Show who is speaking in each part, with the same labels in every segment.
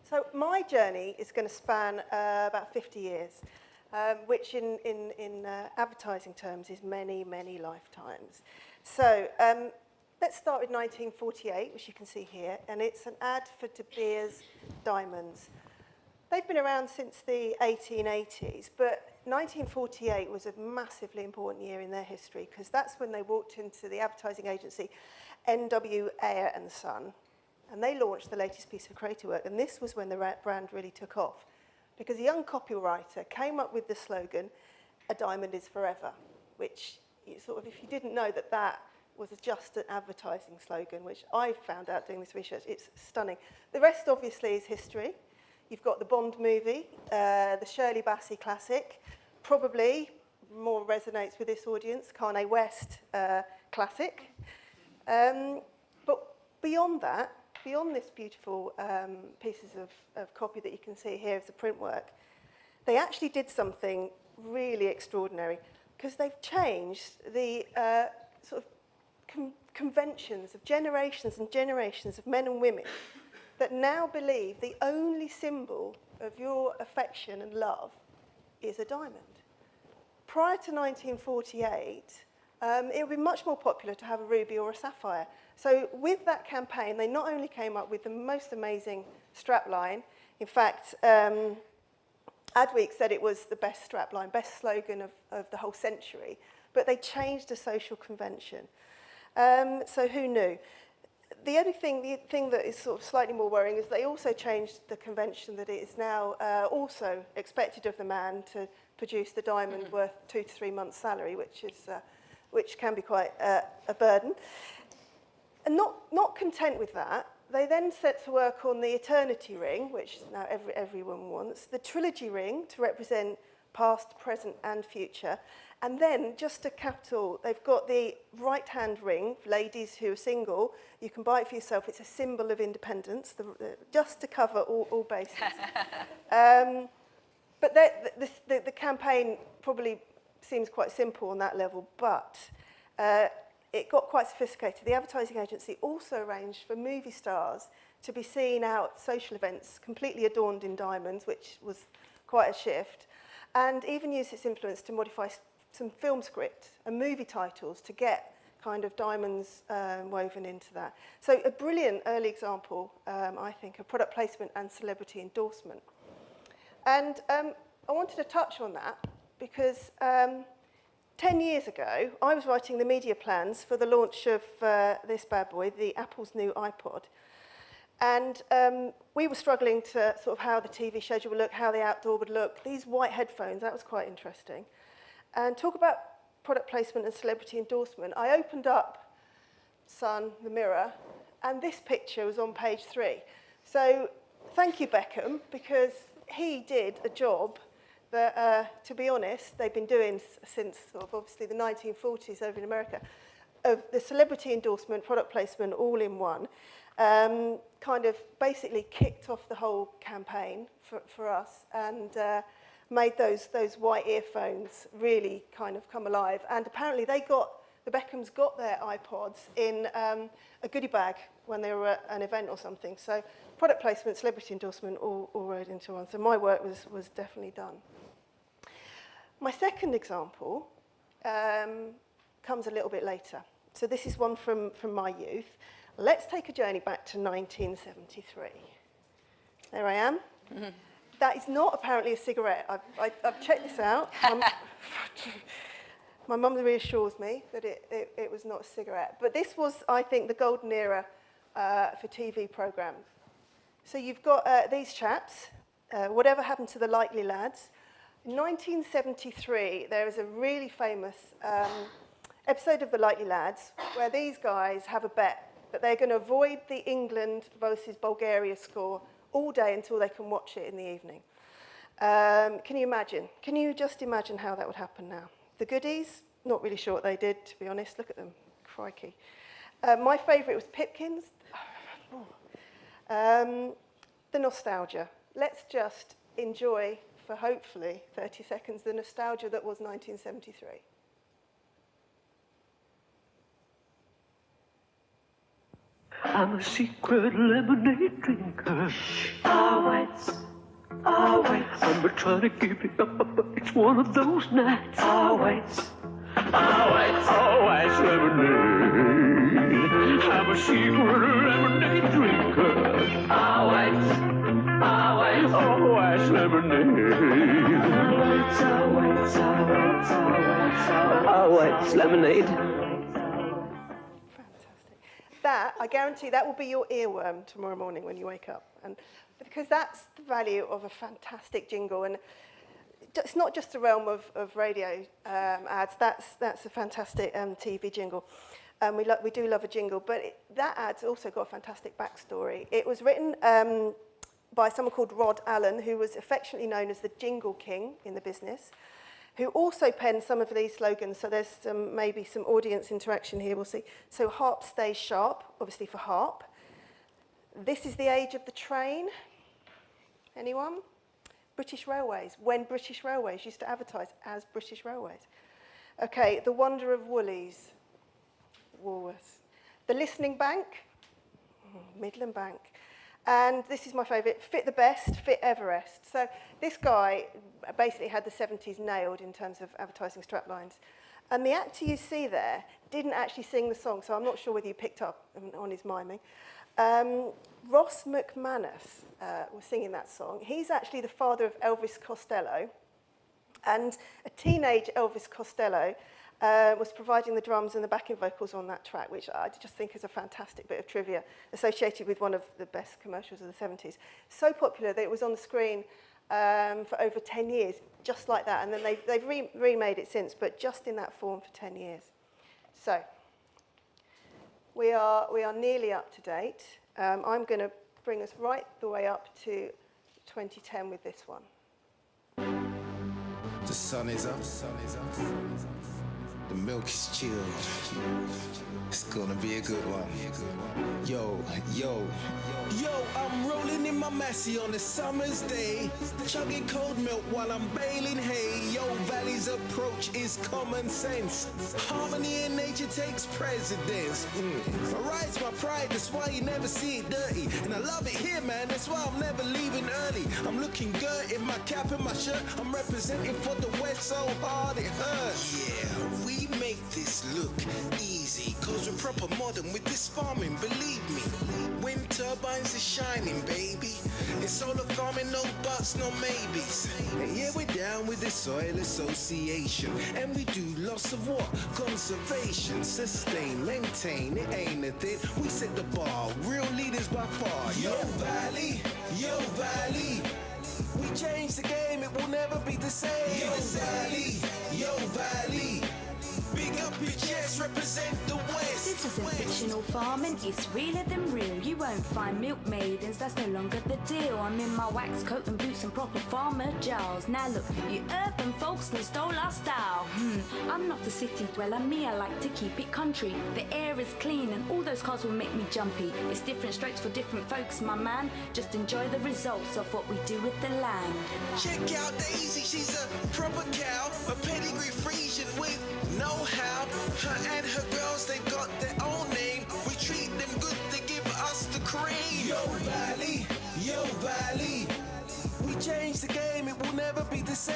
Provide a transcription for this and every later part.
Speaker 1: So my journey is going to span about 50 years, which in advertising terms is many, many lifetimes. So let's start with 1948, which you can see here, and it's an ad for De Beers diamonds. They've been around since the 1880s, but 1948 was a massively important year in their history because that's when they walked into the advertising agency N.W. Ayer and Son, and they launched the latest piece of creative work, and this was when the brand really took off because a young copywriter came up with the slogan, "A diamond is forever," which sort of, if you didn't know that that was just an advertising slogan, which I found out doing this research, it's stunning. The rest obviously is history. You've got the Bond movie, the Shirley Bassey classic, probably more resonates with this audience, Kanye West classic. But beyond that, beyond this beautiful pieces of copy that you can see here as the print work, they actually did something really extraordinary because they've changed the sort of conventions of generations and generations of men and women that now believe the only symbol of your affection and love is a diamond. Prior to 1948, it would be much more popular to have a ruby or a sapphire. So with that campaign, they not only came up with the most amazing strapline, in fact, Adweek said it was the best strapline, best slogan of the whole century, but they changed a social convention. So who knew? The thing that is sort of slightly more worrying is they also changed the convention that it is now also expected of the man to produce the diamond worth 2 to 3 months' salary, which can be quite a burden. And not content with that, they then set to work on the eternity ring, which now everyone wants, the trilogy ring to represent past, present, and future. And then, just a capital, they've got the right-hand ring, for ladies who are single. You can buy it for yourself. It's a symbol of independence, just to cover all bases. But the campaign probably seems quite simple on that level, but it got quite sophisticated. The advertising agency also arranged for movie stars to be seen out at social events completely adorned in diamonds, which was quite a shift, and even used its influence to modify some film script and movie titles to get kind of diamonds woven into that. So a brilliant early example, I think, of product placement and celebrity endorsement. And I wanted to touch on that because 10 years ago, I was writing the media plans for the launch of this bad boy, the Apple's new iPod. And we were struggling to sort of how the TV schedule would look, how the outdoor would look. These white headphones, that was quite interesting. And talk about product placement and celebrity endorsement. I opened up Sun, the mirror, and this picture was on page 3. So thank you, Beckham, because he did a job that, to be honest, they've been doing since sort of obviously the 1940s over in America, of the celebrity endorsement, product placement, all in one, kind of basically kicked off the whole campaign for us and made those white earphones really kind of come alive. And apparently the Beckhams got their iPods in a goodie bag when they were at an event or something. So product placement, celebrity endorsement, all rolled into one. So my work was definitely done. My second example comes a little bit later. So this is one from my youth. Let's take a journey back to 1973. There I am. Mm-hmm. That is not apparently a cigarette. I've checked this out. My mum reassures me that it was not a cigarette. But this was, I think, the golden era for TV programme. So you've got these chaps, Whatever Happened to the Likely Lads. In 1973, there is a really famous episode of The Likely Lads where these guys have a bet that they're going to avoid the England versus Bulgaria score all day until they can watch it in the evening. Can you imagine? Can you just imagine how that would happen now? The goodies, not really sure what they did, to be honest. Look at them. Crikey. My favourite was Pipkins. The nostalgia. Let's just enjoy, for hopefully 30 seconds, the nostalgia that was 1973.
Speaker 2: I'm a secret lemonade drinker. Always. I'm trying to give it up, but it's one of those nights. Always lemonade. I'm a secret lemonade drinker. Always lemonade. Always lemonade.
Speaker 1: Fantastic. That, I guarantee, that will be your earworm tomorrow morning when you wake up. And because that's the value of a fantastic jingle. And it's not just the realm of radio ads, that's a fantastic TV jingle. We do love a jingle, but that ad's also got a fantastic backstory. It was written by someone called Rod Allen, who was affectionately known as the Jingle King in the business, who also penned some of these slogans. So there's maybe some audience interaction here, we'll see. So harp stays sharp, obviously for harp. This is the age of the train. Anyone? British Railways, when British Railways used to advertise as British Railways. Okay, the wonder of Woolies, Woolworths. The listening bank, Midland Bank. And this is my favourite, Fit the Best, Fit Everest. So this guy basically had the 70s nailed in terms of advertising straplines. And the actor you see there didn't actually sing the song, so I'm not sure whether you picked up on his miming. Ross McManus was singing that song. He's actually the father of Elvis Costello. And a teenage Elvis Costello was providing the drums and the backing vocals on that track, which I just think is a fantastic bit of trivia associated with one of the best commercials of the 70s. So popular that it was on the screen for over 10 years, just like that. And then they've remade it since, but just in that form for 10 years. So we are nearly up to date. I'm going to bring us right the way up to 2010 with this one.
Speaker 3: The sun is up. The milk is chilled. It's gonna be a good one. Yo, I'm rolling in my Massey on a summer's day, chugging cold milk while I'm baling hay. Yeo Valley's approach is common sense. Harmony in nature takes precedence. My ride's my pride, that's why you never see it dirty. And I love it here, man, that's why I'm never leaving early. I'm looking good in my cap and my shirt. I'm representing for the West so hard it hurts. Yeah, we make this look easy, cause we're proper modern with this farming, believe me. Wind turbines are shining, baby. It's solar farming, no buts, no maybes. And yeah, we're down with the Soil Association, and we do lots of what? Conservation, sustain, maintain, it ain't a thing. We set the bar, real leaders by far. Yeo Valley. We change the game, it will never be the same. Yeo Valley. Big up your chest, represent the West.
Speaker 4: This isn't fictional farming, it's realer than real. You won't find milk maidens, that's no longer the deal. I'm in my wax coat and boots and proper farmer jowls. Now look, you urban folks that stole our style. I'm not a city dweller, me, I like to keep it country. The air is clean and all those cars will make me jumpy. It's different strokes for different folks, my man. Just enjoy the results of what we do with the land.
Speaker 3: Check out Daisy, she's a proper cow, a pedigree Frisian with know-how. Her and her girls, they got their own name. We treat them good, they give us the cream. Yeo Valley. We change the game, it will never be the same.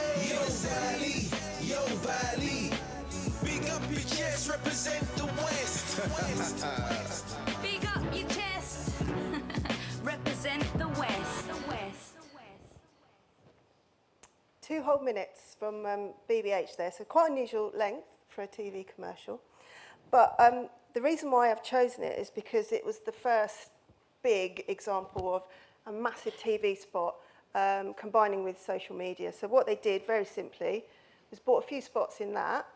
Speaker 3: Yeo Valley. Big up your chest, represent the West.
Speaker 4: Big up your chest. Represent the West.
Speaker 1: 2 whole minutes from BBH there, so quite unusual length for a TV commercial. But the reason why I've chosen it is because it was the first big example of a massive TV spot combining with social media. So what they did, very simply, was bought a few spots in that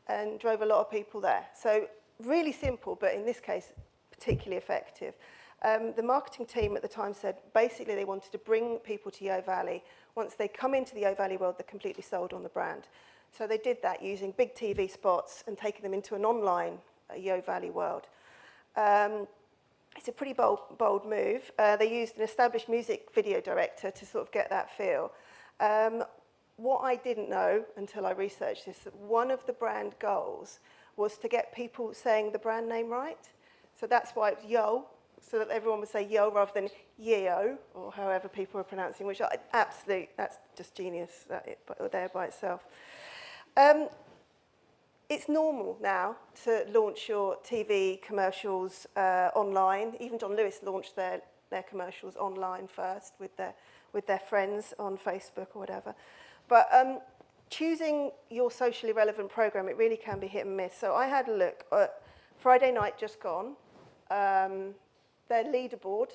Speaker 1: and drove a lot of people there. So really simple, but in this case, particularly effective. The marketing team at the time said basically they wanted to bring people to Yeo Valley. Once they come into the Yeo Valley world, they're completely sold on the brand. So they did that using big TV spots and taking them into an online Yeo Valley world. It's a pretty bold move. They used an established music video director to sort of get that feel. What I didn't know until I researched this, that one of the brand goals was to get people saying the brand name right. So that's why it's Yeo so that everyone would say Yeo rather than Yeo, or however people are pronouncing, which that's just genius there by itself. It's normal now to launch your TV commercials online. Even John Lewis launched their commercials online first with their friends on Facebook or whatever. But choosing your socially relevant programme, it really can be hit and miss. So I had a look at Friday night just gone, their leaderboard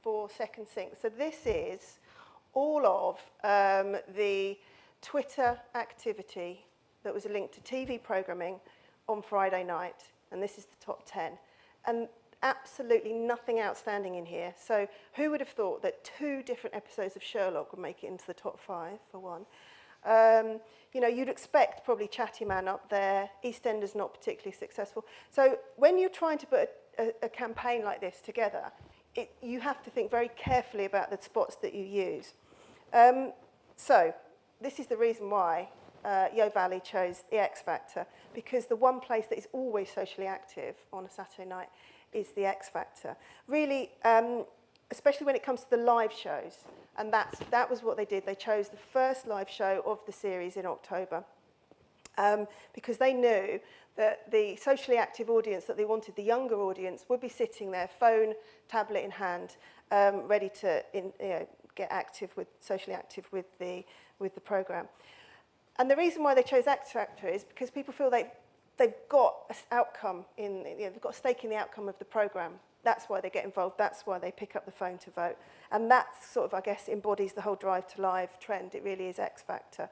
Speaker 1: for Second Sync. So this is all of the Twitter activity that was linked to TV programming on Friday night, and this is the top 10. And absolutely nothing outstanding in here. So who would have thought that 2 different episodes of Sherlock would make it into the top 5, for one? You know, you'd expect probably Chatty Man up there, EastEnders not particularly successful. So when you're trying to put a campaign like this together, you have to think very carefully about the spots that you use. So this is the reason why Yeo Valley chose the X Factor, because the one place that is always socially active on a Saturday night is the X Factor. Really, especially when it comes to the live shows, and that was what they did. They chose the first live show of the series in October because they knew that the socially active audience that they wanted, the younger audience, would be sitting there, phone, tablet in hand, ready to get socially active with the programme. And the reason why they chose X Factor is because people feel they've got an outcome they've got a stake in the outcome of the programme. That's why they get involved. That's why they pick up the phone to vote. And that sort of, I guess, embodies the whole Drive to Live trend. It really is X Factor.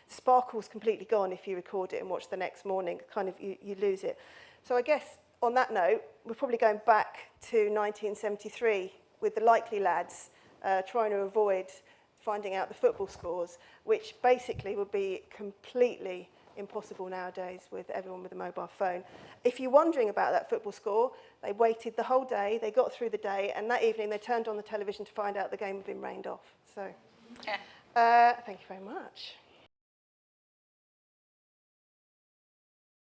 Speaker 1: Sparkle's completely gone if you record it and watch the next morning. Kind of, you lose it. So I guess on that note, we're probably going back to 1973 with the Likely Lads trying to avoid finding out the football scores, which basically would be completely impossible nowadays with everyone with a mobile phone. If you're wondering about that football score, they waited the whole day, they got through the day, and that evening they turned on the television to find out the game had been rained off. So, thank you very much.